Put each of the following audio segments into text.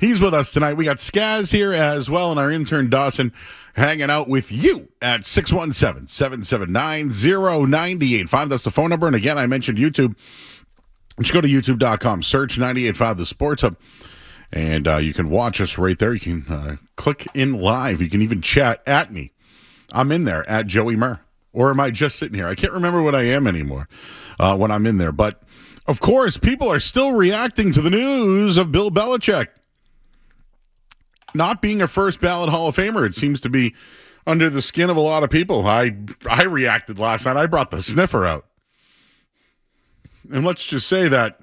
He's with us tonight. We got Skaz here as well, and our intern Dawson hanging out with you at 617-779-0985. That's the phone number. And again, I mentioned YouTube. You should go to youtube.com, search 98.5 The Sports Hub, and you can watch us right there. You can click in live. You can even chat at me. I'm in there at Joey Murr. Or am I just sitting here? I can't remember what I am anymore when I'm in there. But, of course, people are still reacting to the news of Bill Belichick not being a first ballot Hall of Famer. It seems to be under the skin of a lot of people. I reacted last night. I brought the sniffer out. And let's just say that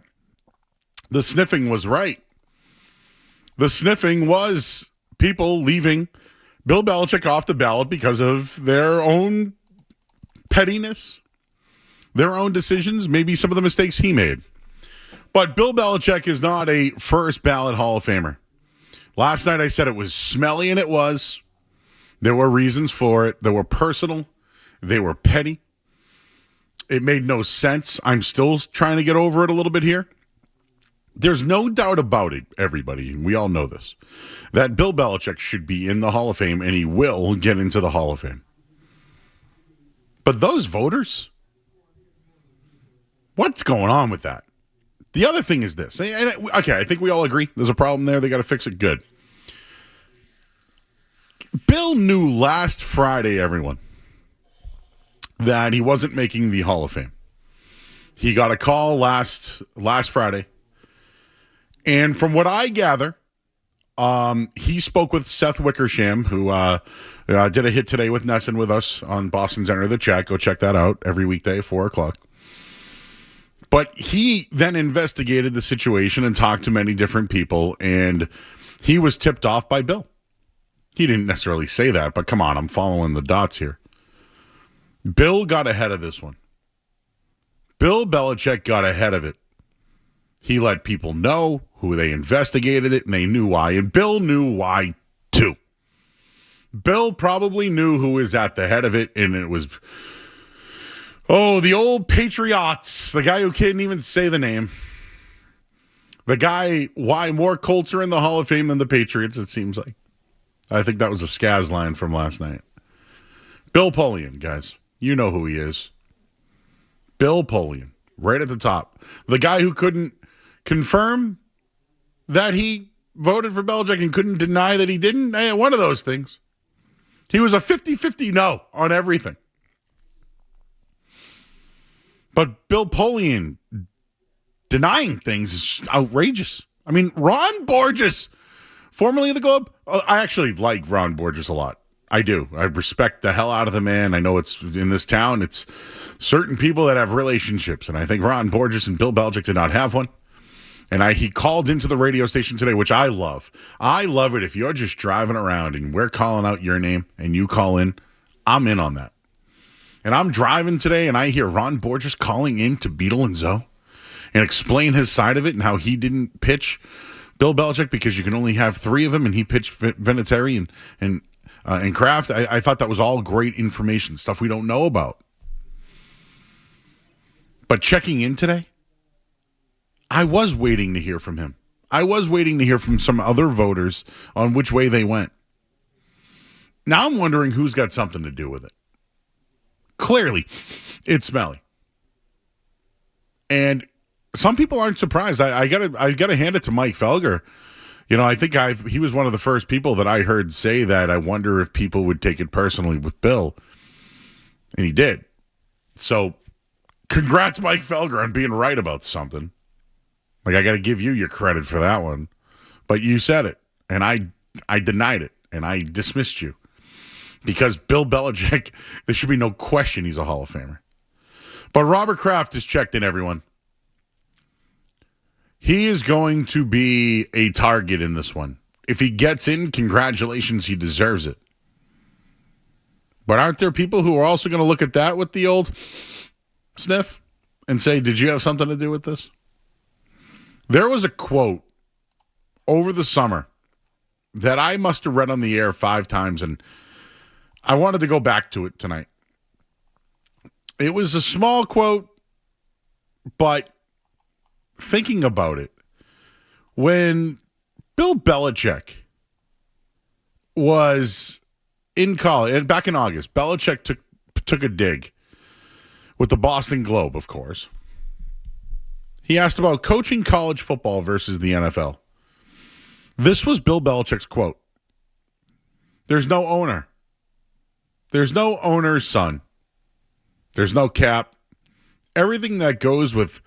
the sniffing was right. The sniffing was people leaving Bill Belichick off the ballot because of their own pettiness, their own decisions, maybe some of the mistakes he made. But Bill Belichick is not a first ballot Hall of Famer. Last night I said it was smelly, and it was. There were reasons for it. They were personal. They were petty. It made no sense. I'm still trying to get over it a little bit here. There's no doubt about it, everybody, and we all know this, that Bill Belichick should be in the Hall of Fame, and he will get into the Hall of Fame. But those voters, what's going on with that? The other thing is this. Okay, I think we all agree there's a problem there. They got to fix it. Good. Bill knew last Friday, everyone, that he wasn't making the Hall of Fame. He got a call last Friday. And from what I gather, he spoke with Seth Wickersham, who did a hit today with Nesson with us on Boston's Enter the Chat. Go check that out every weekday at 4 o'clock. But he then investigated the situation and talked to many different people, and he was tipped off by Bill. He didn't necessarily say that, but come on, I'm following the dots here. Bill got ahead of this one. Bill Belichick got ahead of it. He let people know who they investigated it, and they knew why. And Bill knew why, too. Bill probably knew who was at the head of it, and it was, the old Patriots, the guy who couldn't even say the name. The guy, why more Colts are in the Hall of Fame than the Patriots, it seems like. I think that was a Skaz line from last night. Bill Polian, guys. You know who he is. Bill Polian, right at the top. The guy who couldn't confirm that he voted for Belichick and couldn't deny that he didn't. One of those things. He was a 50-50 no on everything. But Bill Polian denying things is outrageous. I mean, Ron Borges, formerly of the Globe. I actually like Ron Borges a lot. I do. I respect the hell out of the man. I know it's in this town. It's certain people that have relationships. And I think Ron Borges and Bill Belichick did not have one. And he called into the radio station today, which I love. I love it if you're just driving around and we're calling out your name and you call in. I'm in on that. And I'm driving today and I hear Ron Borges calling in to Beetle and Zoe and explain his side of it and how he didn't pitch Bill Belichick because you can only have 3 of them, and he pitched Vinatieri and Kraft. I thought that was all great information, stuff we don't know about. But checking in today, I was waiting to hear from him. I was waiting to hear from some other voters on which way they went. Now I'm wondering who's got something to do with it. Clearly, it's smelly. And some people aren't surprised. I gotta hand it to Mike Felger. You know, I think he was one of the first people that I heard say that. I wonder if people would take it personally with Bill. And he did. So, congrats, Mike Felger, on being right about something. Like, I got to give you your credit for that one. But you said it, and I denied it, and I dismissed you. Because Bill Belichick, there should be no question he's a Hall of Famer. But Robert Kraft has checked in, everyone. He is going to be a target in this one. If he gets in, congratulations, he deserves it. But aren't there people who are also going to look at that with the old sniff and say, did you have something to do with this? There was a quote over the summer that I must have read on the air 5 times, and I wanted to go back to it tonight. It was a small quote, but thinking about it, when Bill Belichick was in college, and back in August, Belichick took a dig with the Boston Globe, of course. He asked about coaching college football versus the NFL. This was Bill Belichick's quote. There's no owner. There's no owner's son. There's no cap. Everything that goes with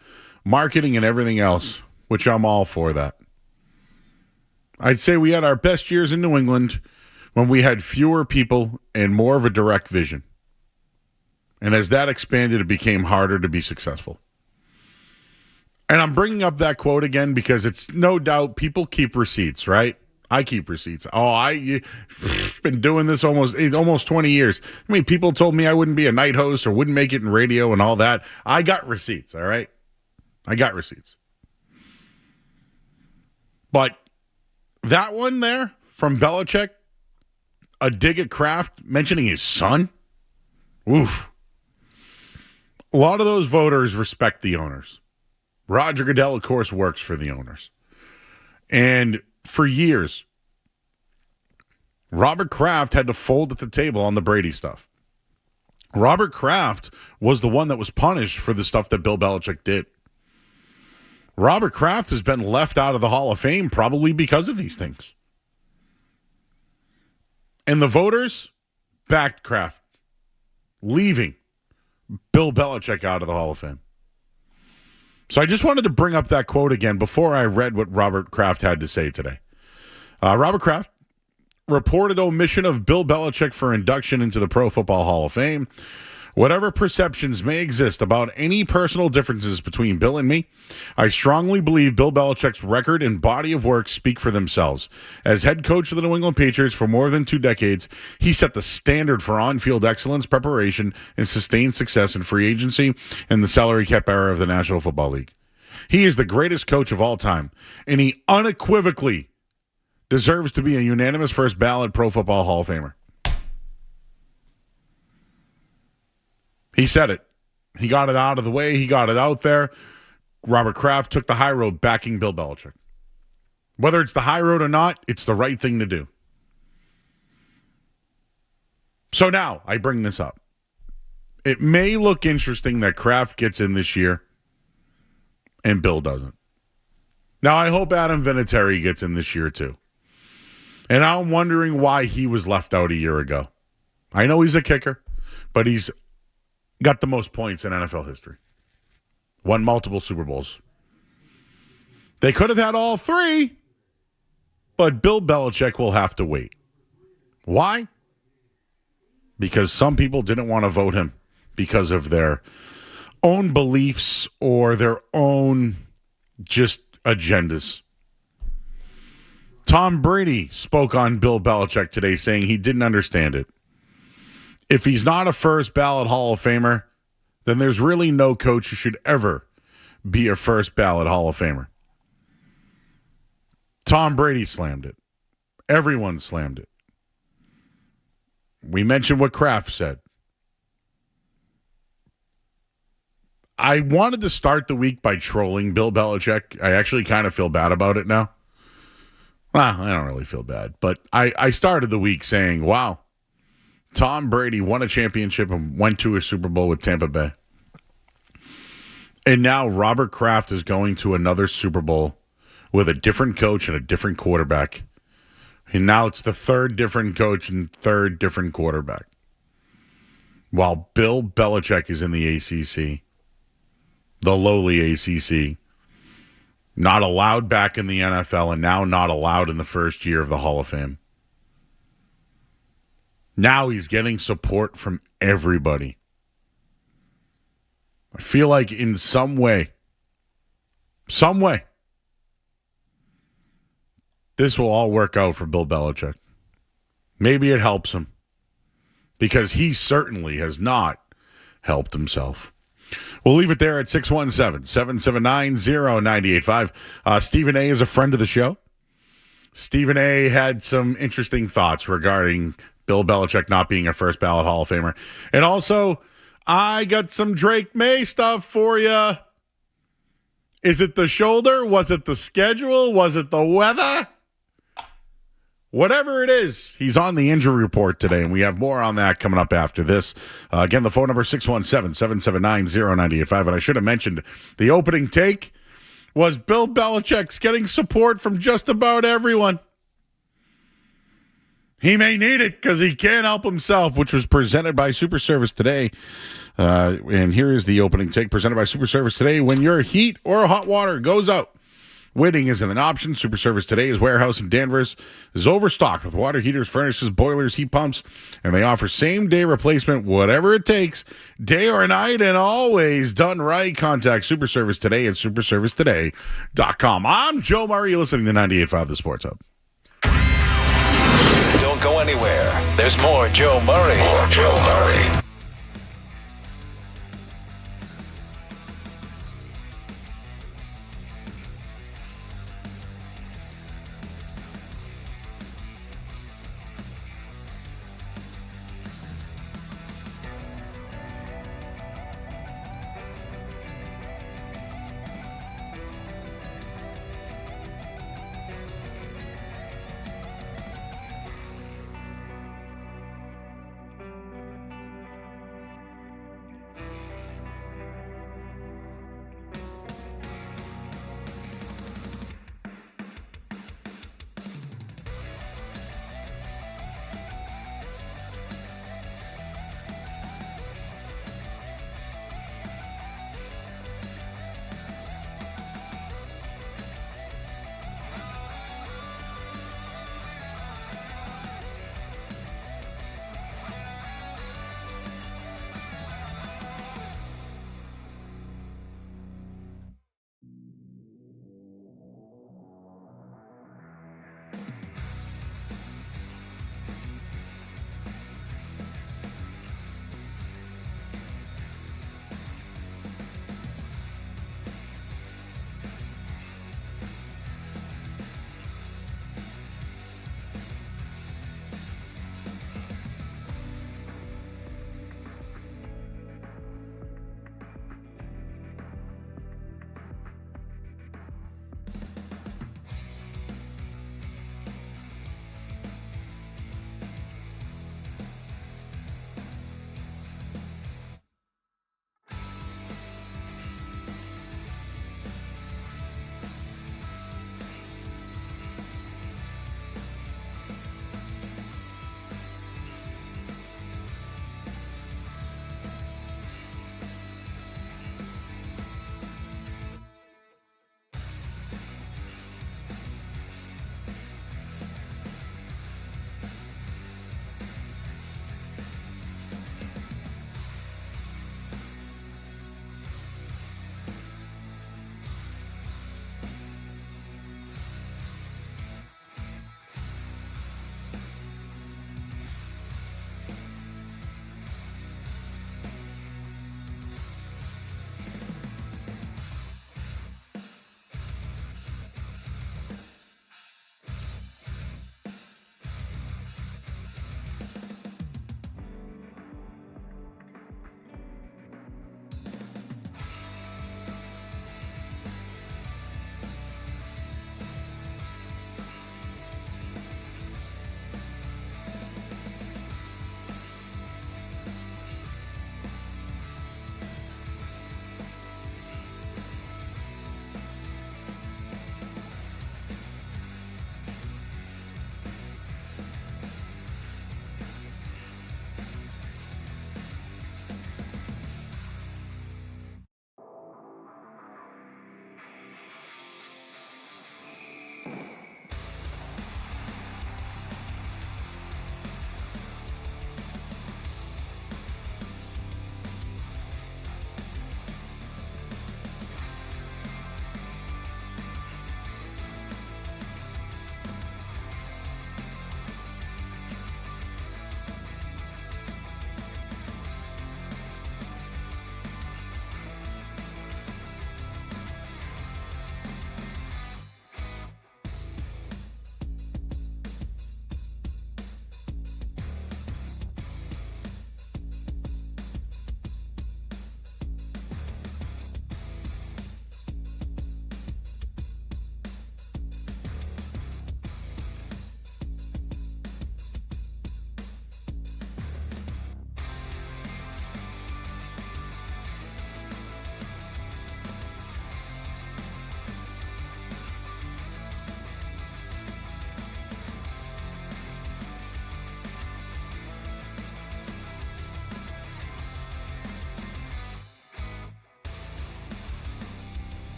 marketing and everything else, which I'm all for that. I'd say we had our best years in New England when we had fewer people and more of a direct vision. And as that expanded, it became harder to be successful. And I'm bringing up that quote again because it's no doubt people keep receipts, right? I keep receipts. I've been doing this almost 20 years. I mean, people told me I wouldn't be a night host or wouldn't make it in radio and all that. I got receipts, all right? I got receipts. But that one there from Belichick, a dig at Kraft, mentioning his son, oof. A lot of those voters respect the owners. Roger Goodell, of course, works for the owners. And for years, Robert Kraft had to fold at the table on the Brady stuff. Robert Kraft was the one that was punished for the stuff that Bill Belichick did. Robert Kraft has been left out of the Hall of Fame probably because of these things. And the voters backed Kraft, leaving Bill Belichick out of the Hall of Fame. So I just wanted to bring up that quote again before I read what Robert Kraft had to say today. Robert Kraft, reported omission of Bill Belichick for induction into the Pro Football Hall of Fame. Whatever perceptions may exist about any personal differences between Bill and me, I strongly believe Bill Belichick's record and body of work speak for themselves. As head coach of the New England Patriots for more than 2 decades, he set the standard for on-field excellence, preparation, and sustained success in free agency and the salary cap era of the National Football League. He is the greatest coach of all time, and he unequivocally deserves to be a unanimous first ballot Pro Football Hall of Famer. He said it. He got it out of the way. He got it out there. Robert Kraft took the high road backing Bill Belichick. Whether it's the high road or not, it's the right thing to do. So now I bring this up. It may look interesting that Kraft gets in this year and Bill doesn't. Now I hope Adam Vinatieri gets in this year too. And I'm wondering why he was left out a year ago. I know he's a kicker, but he's got the most points in NFL history. Won multiple Super Bowls. They could have had all 3, but Bill Belichick will have to wait. Why? Because some people didn't want to vote him because of their own beliefs or their own just agendas. Tom Brady spoke on Bill Belichick today saying he didn't understand it. If he's not a first ballot Hall of Famer, then there's really no coach who should ever be a first ballot Hall of Famer. Tom Brady slammed it. Everyone slammed it. We mentioned what Kraft said. I wanted to start the week by trolling Bill Belichick. I actually kind of feel bad about it now. Well, I don't really feel bad, but I started the week saying, wow, Tom Brady won a championship and went to a Super Bowl with Tampa Bay. And now Robert Kraft is going to another Super Bowl with a different coach and a different quarterback. And now it's the third different coach and third different quarterback. While Bill Belichick is in the ACC, the lowly ACC, not allowed back in the NFL and now not allowed in the first year of the Hall of Fame. Now he's getting support from everybody. I feel like in some way, this will all work out for Bill Belichick. Maybe it helps him because he certainly has not helped himself. We'll leave it there at 617-779-0985. Stephen A. is a friend of the show. Stephen A. had some interesting thoughts regarding Bill Belichick not being a first ballot Hall of Famer. And also, I got some Drake May stuff for you. Is it the shoulder? Was it the schedule? Was it the weather? Whatever it is, he's on the injury report today, and we have more on that coming up after this. Again, the phone number 617-779-0985. And I should have mentioned the opening take was Bill Belichick's getting support from just about everyone. He may need it because he can't help himself, which was presented by Super Service Today. And here is the opening take presented by Super Service Today. When your heat or hot water goes out, waiting isn't an option. Super Service Today's warehouse in Danvers is overstocked with water heaters, furnaces, boilers, heat pumps, and they offer same-day replacement, whatever it takes, day or night, and always done right. Contact Super Service Today at superservicetoday.com. I'm Joe Murray. You're listening to 98.5 The Sports Hub. Don't go anywhere. There's more Joe Murray. More Joe Murray.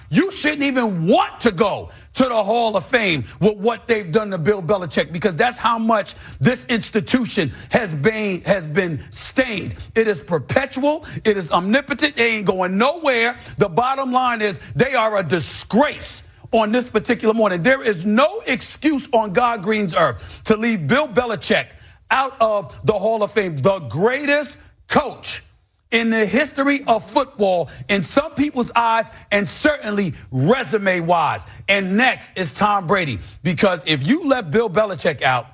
You shouldn't even want to go to the Hall of Fame with what they've done to Bill Belichick, because that's how much this institution has been stained. It is perpetual. It is omnipotent. It ain't going nowhere. The bottom line is they are a disgrace on this particular morning. There is no excuse on God Green's earth to leave Bill Belichick out of the Hall of Fame, the greatest coach in the history of football in some people's eyes, and certainly resume-wise. And next is Tom Brady, because if you let Bill Belichick out,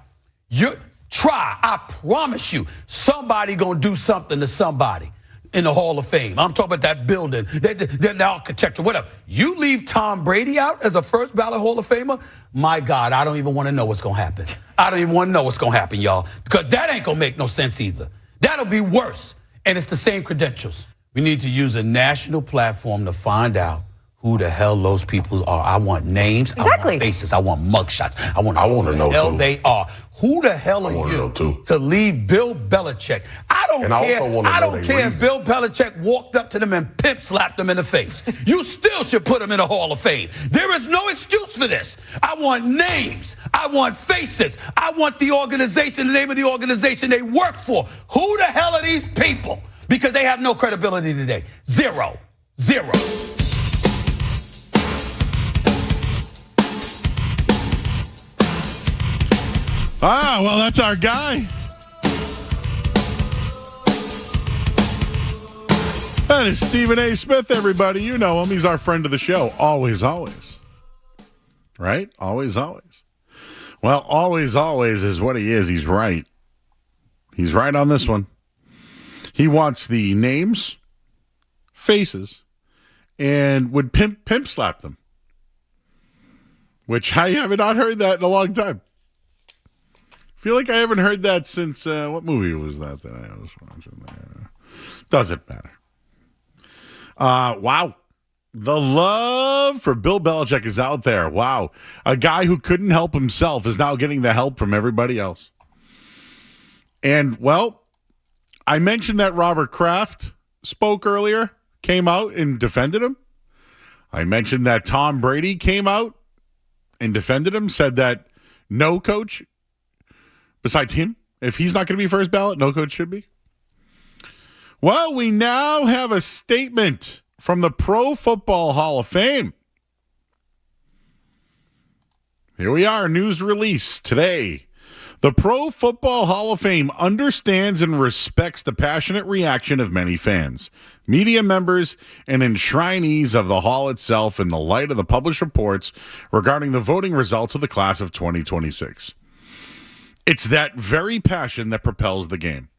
I promise you, somebody gonna do something to somebody in the Hall of Fame. I'm talking about that building, the architecture, whatever. You leave Tom Brady out as a first ballot Hall of Famer, my God, I don't even want to know what's gonna happen. I don't even want to know what's gonna happen, y'all, because that ain't gonna make no sense either. That'll be worse. And it's the same credentials. We need to use a national platform to find out who the hell those people are. I want names. Exactly. I want faces. I want mugshots. I want to know who the hell they are. Who the hell are you to leave Bill Belichick? I don't care if Bill Belichick walked up to them and pimp slapped them in the face. You still should put him in the Hall of Fame. There is no excuse for this. I want names. I want faces. I want the organization, the name of the organization they work for. Who the hell are these people? Because they have no credibility today. Zero. Well, that's our guy. That is Stephen A. Smith, everybody. You know him. He's our friend of the show. Always. Right? Always. Well, always is what he is. He's right. He's right on this one. He wants the names, faces, and would pimp slap them. Which I have not heard that in a long time. Feel like I haven't heard that since, what movie was that I was watching there? Doesn't matter. Wow. The love for Bill Belichick is out there. Wow. A guy who couldn't help himself is now getting the help from everybody else. And, well, I mentioned that Robert Kraft spoke earlier, came out and defended him. I mentioned that Tom Brady came out and defended him, said that no coach besides him, if he's not going to be first ballot, no coach should be. Well, we now have a statement from the Pro Football Hall of Fame. Here we are, news release today. The Pro Football Hall of Fame understands and respects the passionate reaction of many fans, media members, and enshrinees of the hall itself in the light of the published reports regarding the voting results of the class of 2026. It's that very passion that propels the game.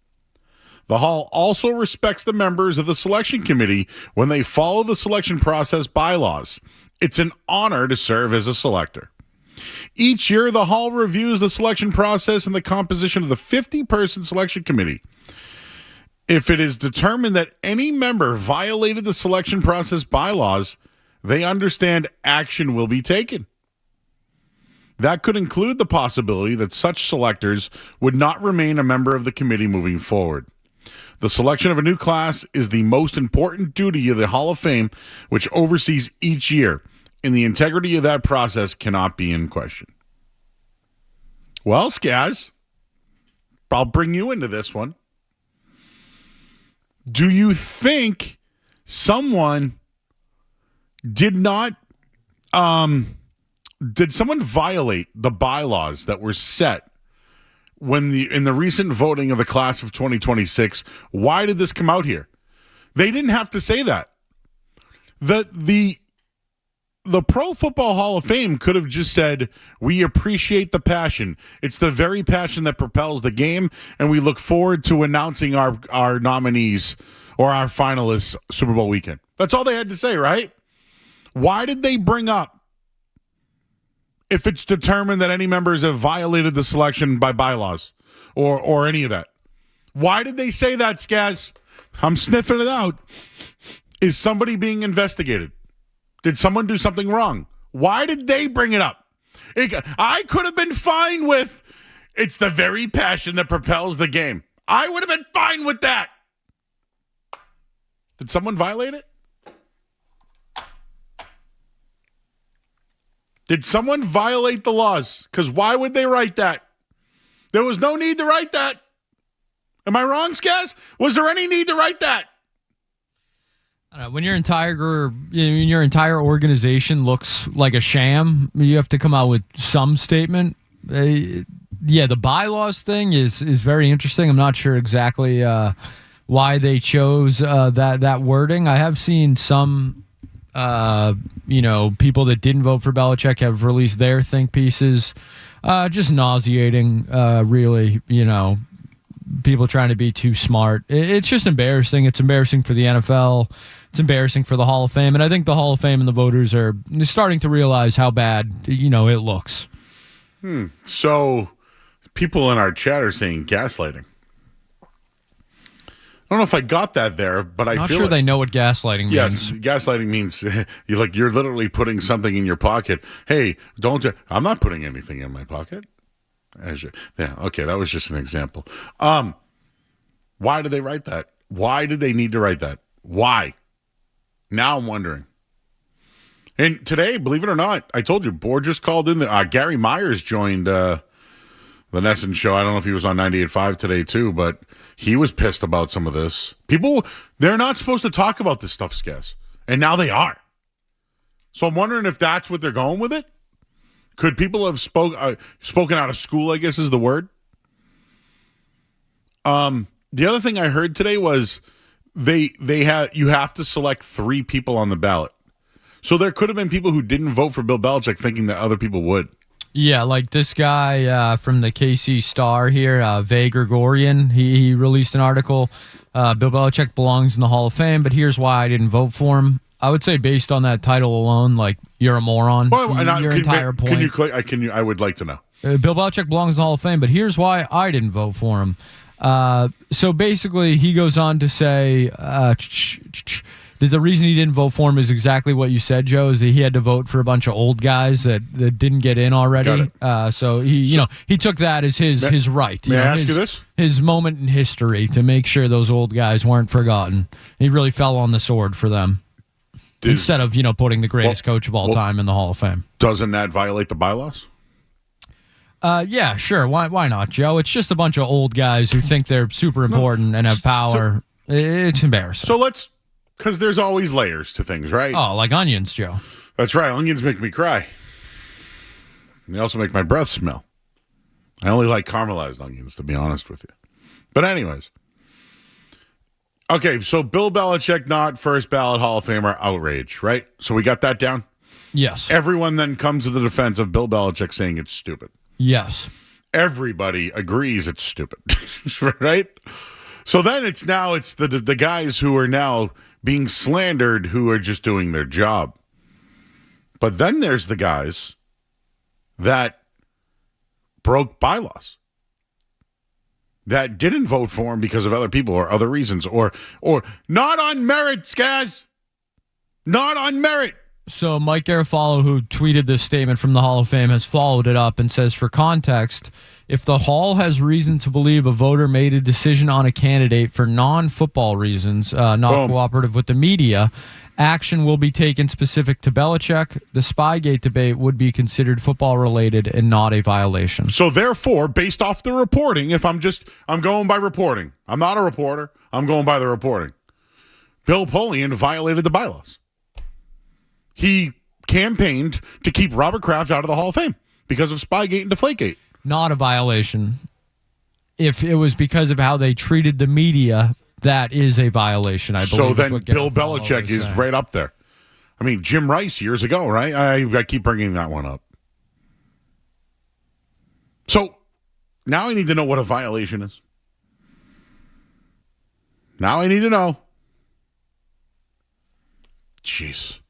The Hall also respects the members of the selection committee when they follow the selection process bylaws. It's an honor to serve as a selector. Each year, the Hall reviews the selection process and the composition of the 50-person selection committee. If it is determined that any member violated the selection process bylaws, they understand action will be taken. That could include the possibility that such selectors would not remain a member of the committee moving forward. The selection of a new class is the most important duty of the Hall of Fame, which oversees each year, and the integrity of that process cannot be in question. Well, Skaz, I'll bring you into this one. Do you think someone did someone violate the bylaws that were set in the recent voting of the class of 2026? Why did this come out here? They didn't have to say that. The Pro Football Hall of Fame could have just said, we appreciate the passion. It's the very passion that propels the game, and we look forward to announcing our nominees or our finalists Super Bowl weekend. That's all they had to say, right? Why did they bring up if it's determined that any members have violated the selection by bylaws or any of that? Why did they say that, Skaz? I'm sniffing it out. Is somebody being investigated? Did someone do something wrong? Why did they bring it up? I could have been fine with, it's the very passion that propels the game. I would have been fine with that. Did someone violate it? Did someone violate the laws? Because why would they write that? There was no need to write that. Am I wrong, Skaz? Was there any need to write that? When your entire organization looks like a sham, you have to come out with some statement. The bylaws thing is very interesting. I'm not sure exactly why they chose that wording. I have seen some people that didn't vote for Belichick have released their think pieces, just nauseating, really, people trying to be too smart. It's just embarrassing. It's embarrassing for the NFL. It's embarrassing for the Hall of Fame. And I think the Hall of Fame and the voters are starting to realize how bad, it looks. So people in our chat are saying gaslighting. I don't know if I got that there, but I Not feel sure like, they know what gaslighting means. Yes, gaslighting means you're literally putting something in your pocket. Hey, I'm not putting anything in my pocket. Okay, that was just an example. Why did they write that? Why did they need to write that? Why? Now I'm wondering. And today, believe it or not, I told you, Borges called in. Gary Myers joined the Nesson show. I don't know if he was on 98.5 today too, but he was pissed about some of this. People, they're not supposed to talk about this stuff, Skess. And now they are. So I'm wondering if that's what they're going with it. Could people have spoken out of school, I guess is the word. The other thing I heard today was you have to select 3 people on the ballot. So there could have been people who didn't vote for Bill Belichick thinking that other people would. Yeah, like this guy from the KC Star here, Vay Gregorian, he released an article. Bill Belichick belongs in the Hall of Fame, but here's why I didn't vote for him. I would say based on that title alone, like, you're a moron. Well, your entire point. Can you click? I would like to know. Bill Belichick belongs in the Hall of Fame, but here's why I didn't vote for him. So basically, he goes on to say the reason he didn't vote for him is exactly what you said, Joe, is that he had to vote for a bunch of old guys that didn't get in already. So he took that as his right. May I ask you this? His moment in history to make sure those old guys weren't forgotten. He really fell on the sword for them. Instead of, putting the greatest coach of all time in the Hall of Fame. Doesn't that violate the bylaws? Yeah, sure. Why not, Joe? It's just a bunch of old guys who think they're super important and have power. It's embarrassing. So because there's always layers to things, right? Oh, like onions, Joe. That's right. Onions make me cry. They also make my breath smell. I only like caramelized onions, to be honest with you. But anyways. Okay, so Bill Belichick, not first ballot Hall of Famer, outrage, right? So we got that down? Yes. Everyone then comes to the defense of Bill Belichick saying it's stupid. Yes. Everybody agrees it's stupid, right? So then it's the guys who are now being slandered who are just doing their job. But then there's the guys that broke bylaws, that didn't vote for him because of other people or other reasons, or not on merit, Skaz. Not on merit. So Mike Garafolo, who tweeted this statement from the Hall of Fame, has followed it up and says, for context, if the Hall has reason to believe a voter made a decision on a candidate for non-football reasons, not cooperative with the media, action will be taken specific to Belichick. The Spygate debate would be considered football-related and not a violation. So therefore, based off the reporting, I'm going by reporting. I'm not a reporter. I'm going by the reporting. Bill Polian violated the bylaws. He campaigned to keep Robert Kraft out of the Hall of Fame because of Spygate and Deflategate. Not a violation. If it was because of how they treated the media, that is a violation, I believe. So then Bill Belichick is right up there. I mean, Jim Rice years ago, right? I keep bringing that one up. So now I need to know what a violation is. Now I need to know. Jeez.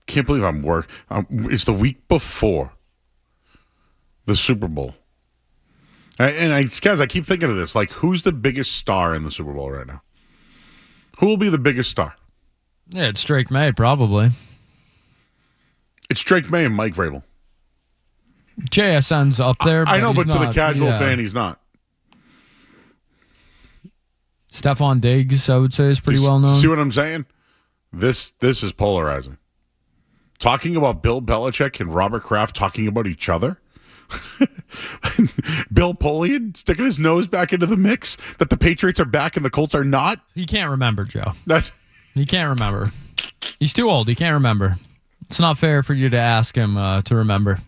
Can't believe I'm it's the week before the Super Bowl. Guys, I keep thinking of this. Like, who's the biggest star in the Super Bowl right now? Who will be the biggest star? Yeah, it's Drake May, probably. It's Drake May and Mike Vrabel. JSN's up there. I know, but to not, the casual fan, he's not. Stephon Diggs, I would say, is pretty well known. See what I'm saying? This is polarizing. talking about Bill Belichick and Robert Kraft talking about each other. Bill Polian sticking his nose back into the mix that the Patriots are back and the Colts are not. He can't remember, Joe. He can't remember. He's too old. He can't remember. It's not fair for you to ask him to remember.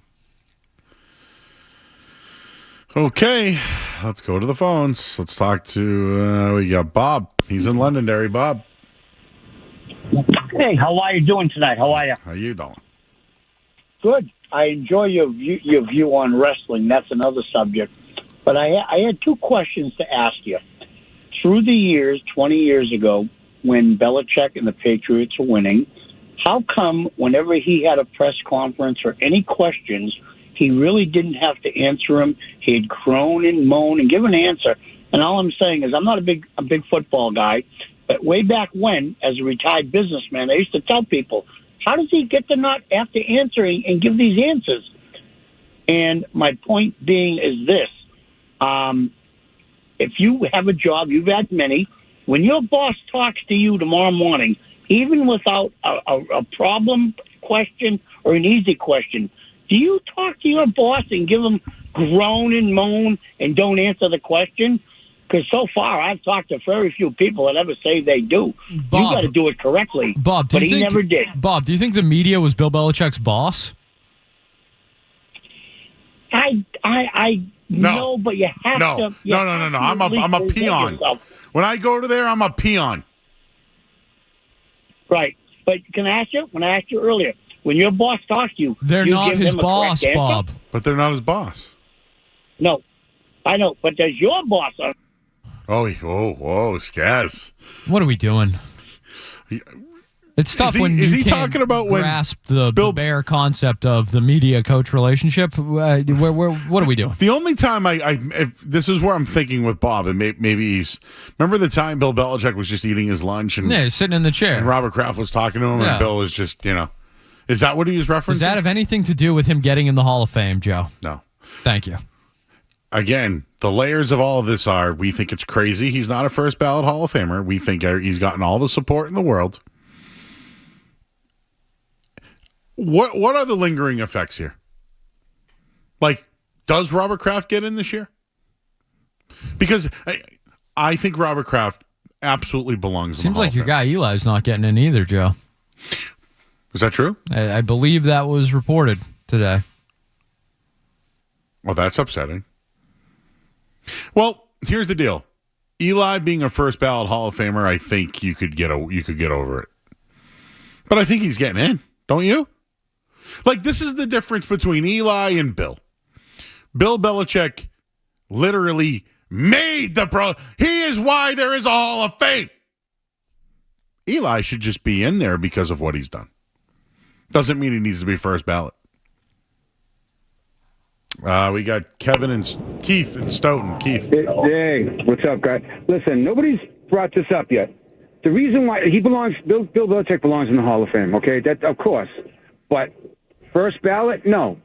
Okay, let's go to the phones. Let's talk to, we got Bob. He's in Londonderry. Bob. Hey, how are you doing tonight? How are you? How you doing? Good. I enjoy your view on wrestling. That's another subject. But I had two questions to ask you. Through the years, 20 years ago, when Belichick and the Patriots were winning, how come whenever he had a press conference or any questions, he really didn't have to answer them? He'd groan and moan and give an answer. And all I'm saying is I'm not a big football guy, but way back when, as a retired businessman, I used to tell people, how does he get to not have to answer and give these answers? And my point being is this. If you have a job, you've had many, when your boss talks to you tomorrow morning, even without a problem question or an easy question, do you talk to your boss and give him groan and moan and don't answer the question? Because so far, I've talked to very few people that ever say they do. Bob, you got to do it correctly. Bob, but he never did. Bob, do you think the media was Bill Belichick's boss? No, but you have to. No. I'm a peon. When I go to there, I'm a peon. Right. But can I ask you? When I asked you earlier, when your boss talks to you, they're you not give his them a boss, correct answer? Bob. But they're not his boss. No, I know. But does your boss? Oh, Skaz. What are we doing? It's tough when you can't talking about grasp the bare concept of the media-coach relationship. What are we doing? The only time if this is where I'm thinking with Bob, and maybe he's... Remember the time Bill Belichick was just eating his lunch? And, he's sitting in the chair. And Robert Kraft was talking to him, and Bill was just, Is that what he was referencing? Does that have anything to do with him getting in the Hall of Fame, Joe? No. Thank you. Again, the layers of all of this are, we think it's crazy. He's not a first ballot Hall of Famer. We think he's gotten all the support in the world. What are the lingering effects here? Like, does Robert Kraft get in this year? Because I think Robert Kraft absolutely belongs in the Seems Hall like of your Fame. guy Eli's not getting in either, Joe. Is that true? I believe that was reported today. Well, that's upsetting. Well, here's the deal. Eli being a first ballot Hall of Famer, I think you could get over it. But I think he's getting in, don't you? Like, this is the difference between Eli and Bill. Bill Belichick literally made he is why there is a Hall of Fame. Eli should just be in there because of what he's done. Doesn't mean he needs to be first ballot. We got Kevin and Keith in Stoughton. Keith. Hey, what's up, guys? Listen, nobody's brought this up yet. The reason why Bill Belichick belongs in the Hall of Fame, okay? That, of course. But first ballot, no.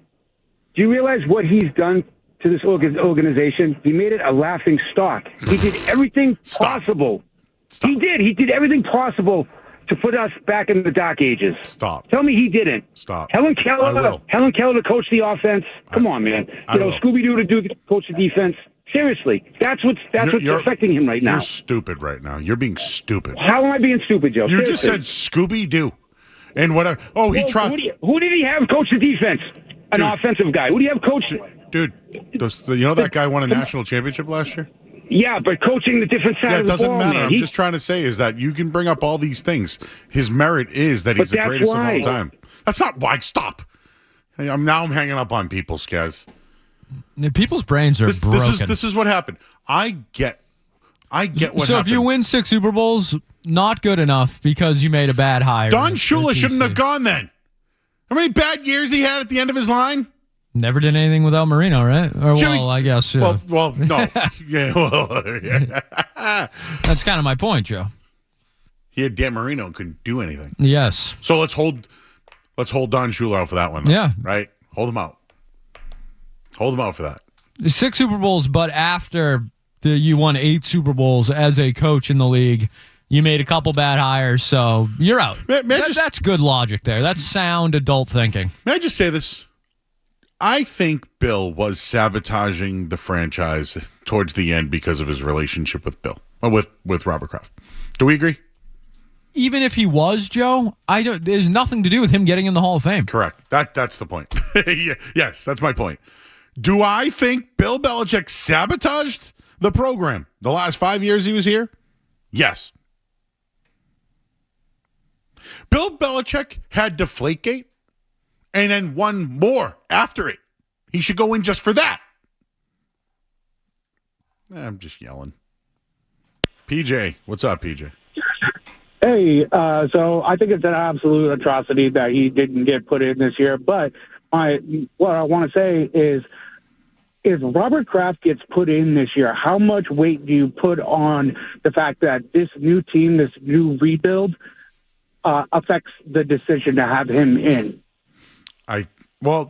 Do you realize what he's done to this organization? He made it a laughing stock. He did everything possible. Stop. He did everything possible to put us back in the dark ages. Stop. Tell me he didn't. Stop. Helen Keller to coach the offense. Come on, man. Scooby-Doo to coach the defense. Seriously, that's what's affecting him right now. You're stupid right now. You're being stupid. How am I being stupid, Joe? You Seriously. just said Scooby-Doo. And whatever. Oh, he tried. Who did he have coach the defense? An offensive guy. Who do you have coach? Dude, that guy won a national championship last year? Yeah, but coaching the different side of the ball. Yeah, it doesn't matter. Man. I'm just trying to say is that you can bring up all these things. His merit is that he's the greatest of all time. That's not why. Stop. I'm hanging up on people, Skaz. People's brains are broken. This is what happened. I get what happened. So if you win 6 Super Bowls, not good enough because you made a bad hire. Don Shula shouldn't have gone then. How many bad years he had at the end of his line? Never did anything without Marino, right? Or well, I guess. Yeah. Well, no. Yeah. That's kind of my point, Joe. He had Dan Marino and couldn't do anything. Yes. So let's hold Don Shula out for that one. Though, yeah. Right. Hold him out. Hold him out for that. 6 Super Bowls, but after you won 8 Super Bowls as a coach in the league, You made a couple bad hires, so you're out. That's good logic there. That's sound adult thinking. May I just say this? I think Bill was sabotaging the franchise towards the end because of his relationship with with Robert Kraft. Do we agree? Even if he was, Joe, there's nothing to do with him getting in the Hall of Fame. Correct. That's the point. Yes, that's my point. Do I think Bill Belichick sabotaged the program the last 5 years he was here? Yes. Bill Belichick had Deflategate and then won more after it. He should go in just for that. I'm just yelling. PJ, what's up, PJ? Hey, so I think it's an absolute atrocity that he didn't get put in this year. But what I want to say is, if Robert Kraft gets put in this year, how much weight do you put on the fact that this new team, this new rebuild, affects the decision to have him in?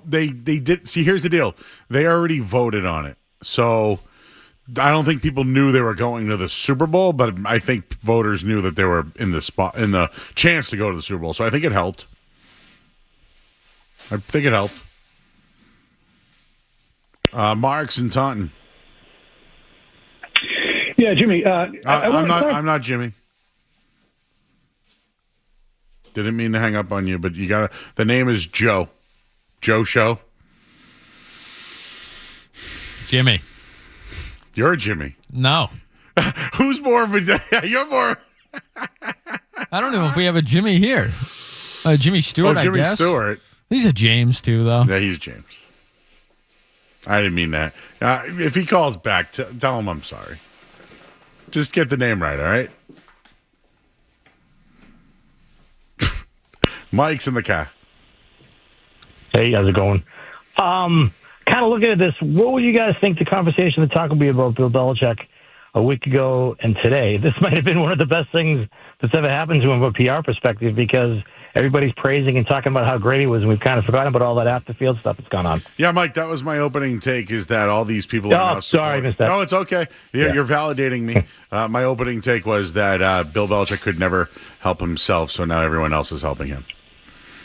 They did. See, here's the deal. They already voted on it. So I don't think people knew they were going to the Super Bowl, but I think voters knew that they were in the chance to go to the Super Bowl. So I think it helped. Marks and Taunton. Yeah, Jimmy. I'm not Jimmy. Didn't mean to hang up on you, but you got the name is Joe. Joe Show. Jimmy. You're Jimmy. No. Who's more of a... You're more... I don't know if we have a Jimmy here. Jimmy Stewart, I guess. Jimmy Stewart. He's a James, too, though. Yeah, he's James. I didn't mean that. If he calls back, tell him I'm sorry. Just get the name right, all right? Mike's in the car. Hey, how's it going? Kind of looking at this, what would you guys think the conversation, the talk would be about Bill Belichick a week ago and today? This might have been one of the best things that's ever happened to him from a PR perspective, because everybody's praising and talking about how great he was, and we've kind of forgotten about all that after-field stuff that's gone on. Yeah, Mike, that was my opening take, is that all these people are now sorry, I missed that. No, it's okay. You're validating me. My opening take was that Bill Belichick could never help himself, so now everyone else is helping him.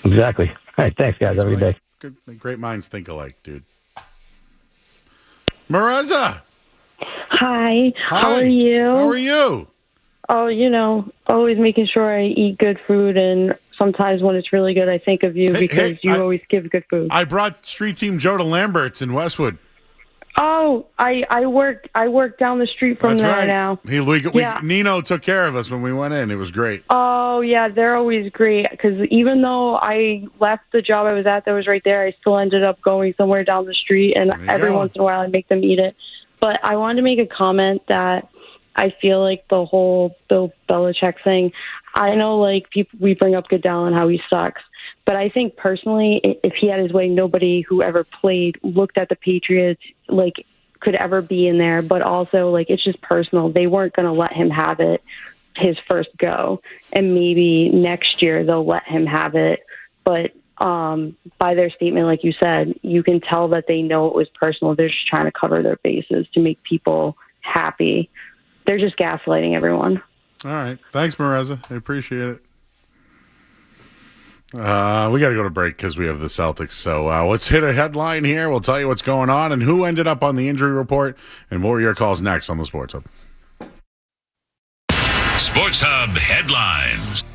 Exactly. All right, thanks, guys. Have a good day. Good, great minds think alike, dude. Mareza. Hi. How are you? How are you? Oh, always making sure I eat good food, and sometimes when it's really good, I think of you because you always give good food. I brought Street Team Joe to Lambert's in Westwood. Oh, I work down the street from there right. now. Nino took care of us when we went in. It was great. Oh, yeah, they're always great, because even though I left the job I was at that was right there, I still ended up going somewhere down the street, and every once in a while I make them eat it. But I wanted to make a comment that I feel like the whole Bill Belichick thing, I know we bring up Goodell and how he sucks, but I think personally, if he had his way, nobody who ever played looked at the Patriots could ever be in there. But also, it's just personal. They weren't going to let him have it his first go, and maybe next year they'll let him have it. But by their statement, like you said, you can tell that they know it was personal. They're just trying to cover their bases to make people happy. They're just gaslighting everyone. All right. Thanks, Mareza. I appreciate it. We got to go to break because we have the Celtics. So let's hit a headline here. We'll tell you what's going on and who ended up on the injury report, and more of your calls next on the Sports Hub. Sports Hub headlines.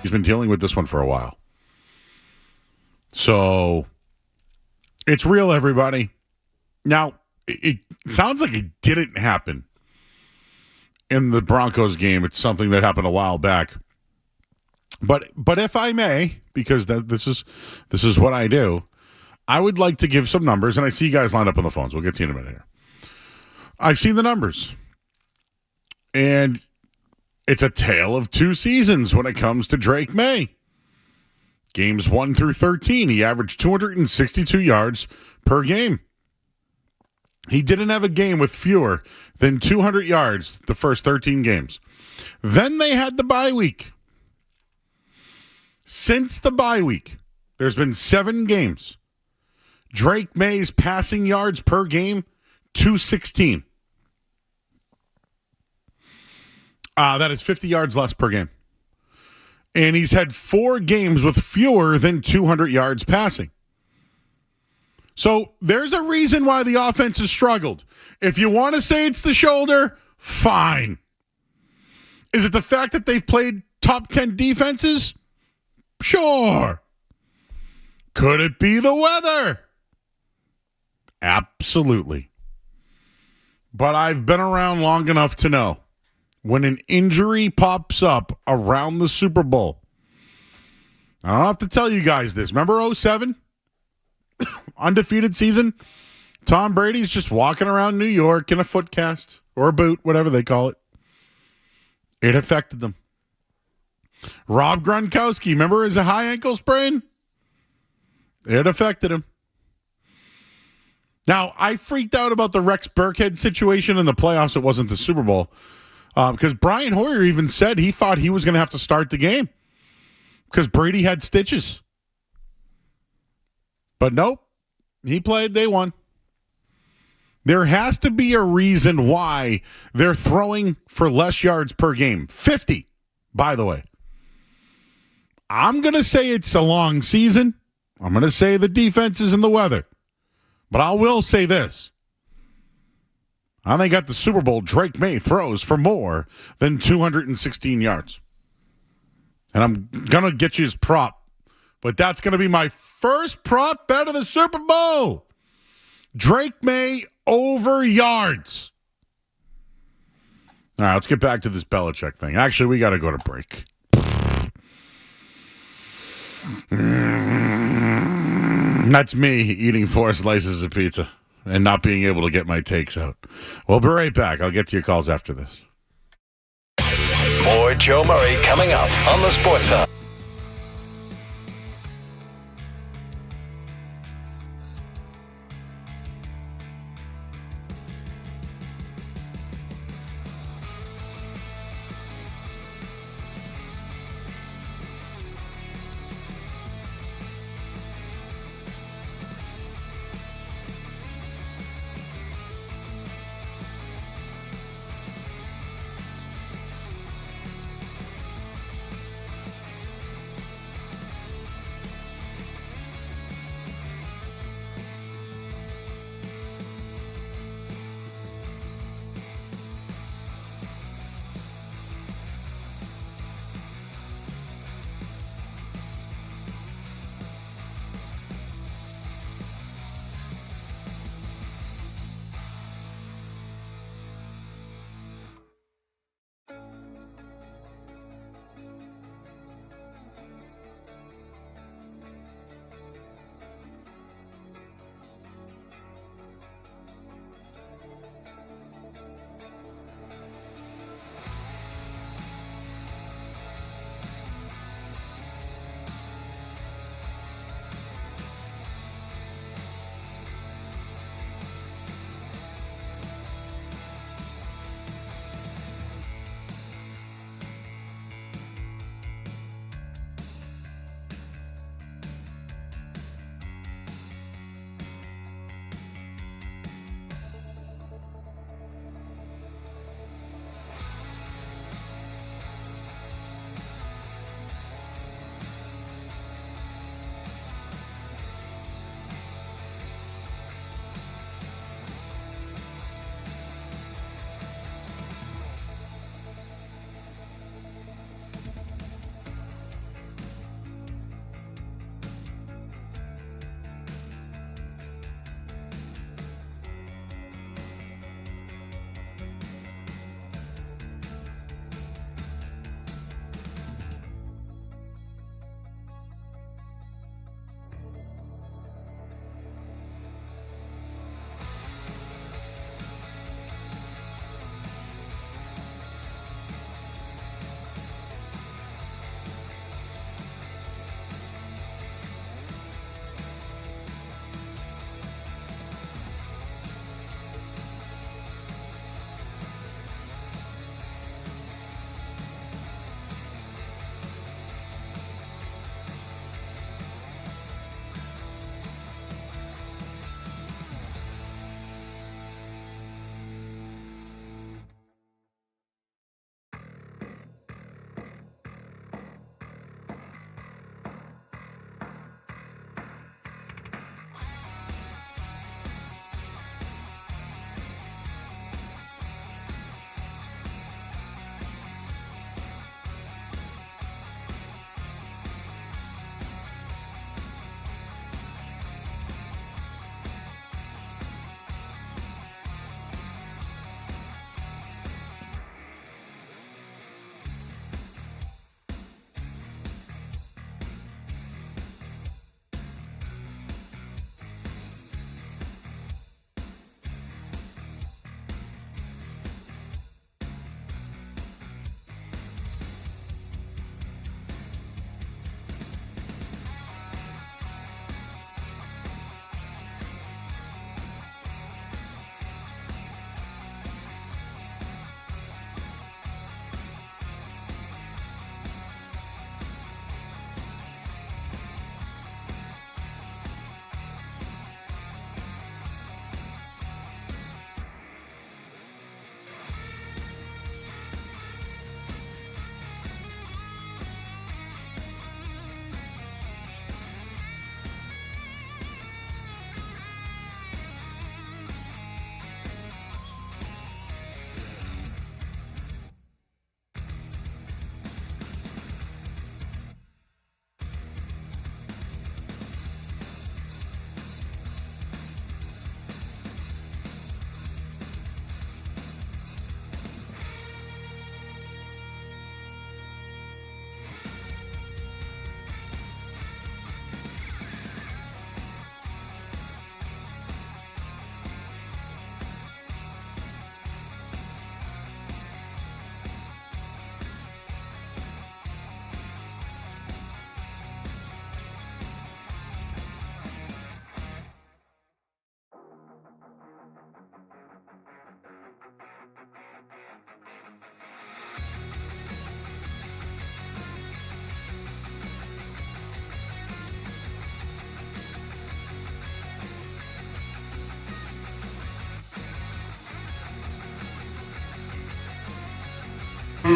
He's been dealing with this one for a while. So it's real, everybody. Now, it sounds like it didn't happen in the Broncos game. It's something that happened a while back. But if I may, because this is what I do, I would like to give some numbers, and I see you guys lined up on the phones. We'll get to you in a minute here. I've seen the numbers, and it's a tale of two seasons when it comes to Drake May. Games 1 through 13, he averaged 262 yards per game. He didn't have a game with fewer than 200 yards the first 13 games. Then they had the bye week. Since the bye week, there's been 7 games. Drake May's passing yards per game, 216. That is 50 yards less per game. And he's had 4 games with fewer than 200 yards passing. So there's a reason why the offense has struggled. If you want to say it's the shoulder, fine. Is it the fact that they've played top 10 defenses? Sure. Could it be the weather? Absolutely. But I've been around long enough to know when an injury pops up around the Super Bowl, I don't have to tell you guys this. Remember 2007? Undefeated season? Tom Brady's just walking around New York in a foot cast or a boot, whatever they call it. It affected them. Rob Gronkowski, remember his high ankle sprain? It affected him. Now, I freaked out about the Rex Burkhead situation in the playoffs. It wasn't the Super Bowl. Because Brian Hoyer even said he thought he was going to have to start the game because Brady had stitches. But nope, he played, they won. There has to be a reason why they're throwing for less yards per game. 50, by the way. I'm going to say it's a long season. I'm going to say the defense is in the weather. But I will say this. I think at the Super Bowl, Drake May throws for more than 216 yards. And I'm going to get you his prop. But that's going to be my first prop bet of the Super Bowl. Drake May over yards. All right, let's get back to this Belichick thing. Actually, we got to go to break. That's me eating 4 slices of pizza and not being able to get my takes out. We'll be right back. I'll get to your calls after this. More Joe Murray coming up on the Sports Hub.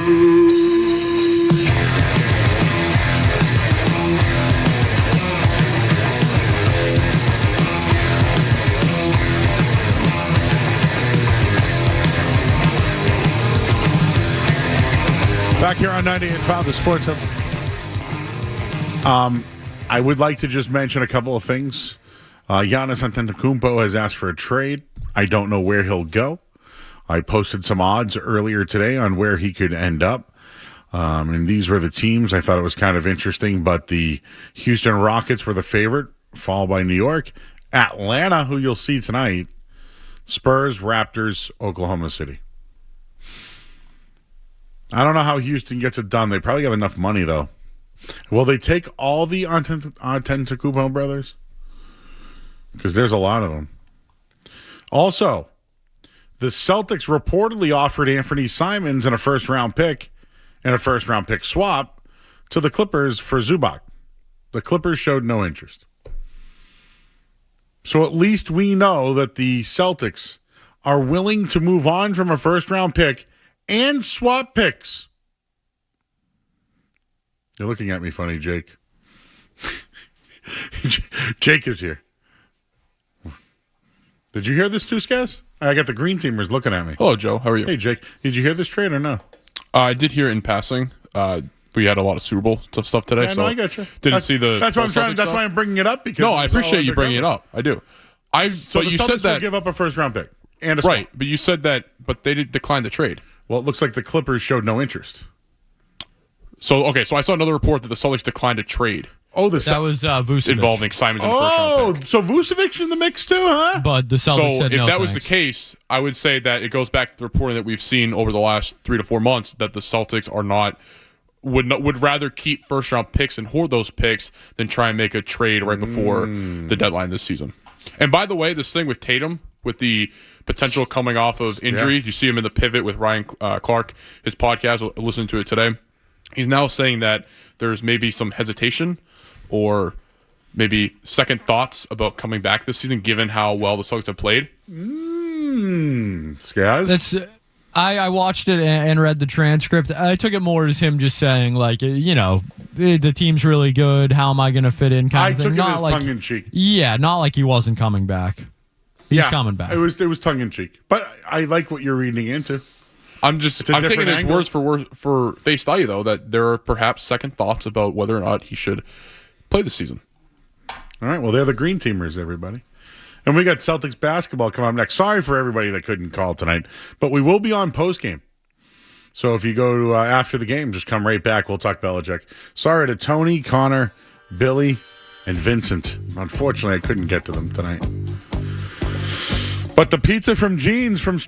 Back here on 98.5, the Sports Hub. I would like to just mention a couple of things. Giannis Antetokounmpo has asked for a trade. I don't know where he'll go. I posted some odds earlier today on where he could end up. And these were the teams. I thought it was kind of interesting, but the Houston Rockets were the favorite, followed by New York. Atlanta, who you'll see tonight. Spurs, Raptors, Oklahoma City. I don't know how Houston gets it done. They probably have enough money, though. Will they take all the Antetokounmpo brothers? Because there's a lot of them. Also, the Celtics reportedly offered Anthony Simons and a first-round pick and a first-round pick swap to the Clippers for Zubac. The Clippers showed no interest. So at least we know that the Celtics are willing to move on from a first-round pick and swap picks. You're looking at me funny, Jake. Jake is here. Did you hear this too, Skaz? I got the green teamers looking at me. Hello, Joe. How are you? Hey, Jake. Did you hear this trade or no? I did hear it in passing. We had a lot of Super Bowl stuff today. Yeah, so no, I got you. Didn't see the. That's what I'm trying. That's why I'm bringing it up because. No, I appreciate you bringing it up. I do. So but the you Celtics said that will give up a first round pick and a swap. Right, but you said that, but they did decline the trade. Well, it looks like the Clippers showed no interest. So I saw another report that the Celtics declined a trade. Oh, that was Vucevic. Involving Simons in the first round pick. So Vucevic's in the mix too, huh? But the Celtics said if no that was the thanks. case, I would say that it goes back to the reporting that we've seen over the last 3 to 4 months that the Celtics would rather keep first round picks and hoard those picks than try and make a trade right before the deadline this season. And by the way, this thing with Tatum, with the potential coming off of injury, you see him in the Pivot with Ryan Clark, his podcast. Listen to it today. He's now saying that there's maybe some hesitation or maybe second thoughts about coming back this season, given how well the Celtics have played. Skaz? I watched it and read the transcript. I took it more as him just saying, like, the team's really good. How am I going to fit in? Kind of thing. I took it Not as like, tongue in cheek. Yeah, not like he wasn't coming back. He's coming back. It was tongue in cheek, but I like what you're reading into. I'm taking his words for face value, though, that there are perhaps second thoughts about whether or not he should play this season. All right, well, they're the green teamers, everybody. And we got Celtics basketball coming up next. Sorry for everybody that couldn't call tonight, but we will be on postgame. So if you go to after the game, just come right back. We'll talk Belichick. Sorry to Tony, Connor, Billy, and Vincent. Unfortunately, I couldn't get to them tonight. But the pizza from Gene's from